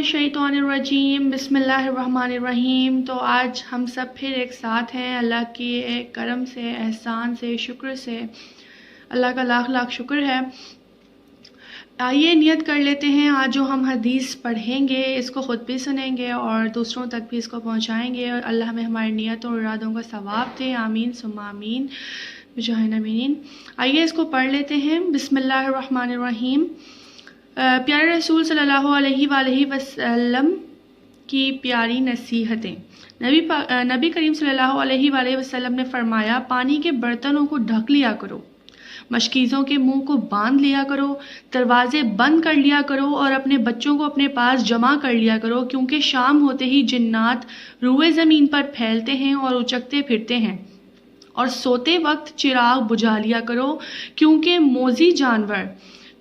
मिनश्शैतानिर्रजीम बिस्मिल्लाहिर्रहमानिर्रहीम। तो आज हम सब फिर एक साथ हैं अल्लाह के करम से, एहसान से, शुक्र से। अल्लाह का लाख लाख शुक्र है। आइए नियत कर लेते हैं, आज जो हम हदीस पढ़ेंगे इसको ख़ुद भी सुनेंगे और दूसरों तक भी इसको पहुंचाएंगे, और अल्लाह हमें हमारी नियतों और इरादों का सवाब दे। आमीन सुम्मा आमीन बिजाह नबीयीन। आइए इसको पढ़ लेते हैं। बिस्मिल्लाहिर्रहमानिर्रहीम। प्यारे रसूल सल्लल्लाहु अलैहि वसल्लम की प्यारी नसीहतें। नबी करीम सल्लल्लाहु अलैहि वसल्लम ने फरमाया, पानी के बर्तनों को ढक लिया करो, मशकीज़ों के मुंह को बांध लिया करो, दरवाजे बंद कर लिया करो और अपने बच्चों को अपने पास जमा कर लिया करो, क्योंकि शाम होते ही जिन्नात रूए ज़मीन पर फैलते हैं और उचकते फिरते हैं। और सोते वक्त चिराग बुझा लिया करो, क्योंकि मोज़ी जानवर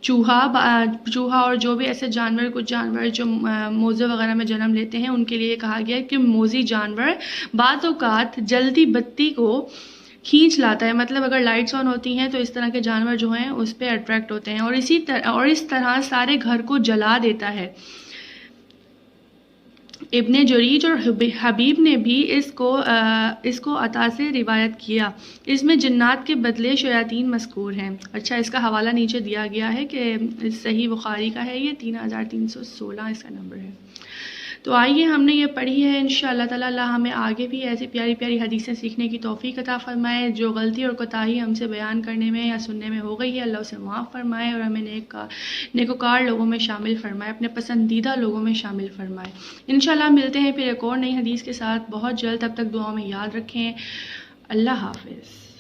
चूहा और जो भी ऐसे जानवर, कुछ जानवर जो मोज़े वगैरह में जन्म लेते हैं, उनके लिए कहा गया है कि मोज़ी जानवर बाज़ औक़ात जल्दी बत्ती को खींच लाता है। मतलब अगर लाइट्स ऑन होती हैं तो इस तरह के जानवर जो हैं उस पर अट्रैक्ट होते हैं और इस तरह सारे घर को जला देता है। इब्ने जरीज और हबीब ने भी इसको अता से रिवायत किया। इसमें जिन्नात के बदले शयातीन मज़कूर हैं। अच्छा, इसका हवाला नीचे दिया गया है कि सही बुखारी का है, ये 3316 इसका नंबर है। तो आइए, हमने ये पढ़ी है। इंशाअल्लाह ताला अल्लाह हमें आगे भी ऐसी प्यारी प्यारी हदीसें सीखने की तौफीक अता फरमाए। जो गलती और कोताही हमसे बयान करने में या सुनने में हो गई है, अल्लाह उसे माफ़ फरमाए और हमें नेकोकार लोगों में शामिल फरमाए, अपने पसंदीदा लोगों में शामिल फरमाए। इंशाअल्लाह मिलते हैं फिर एक और नई हदीस के साथ बहुत जल्द। तब तक दुआओं में याद रखें। अल्लाह हाफ़िज़।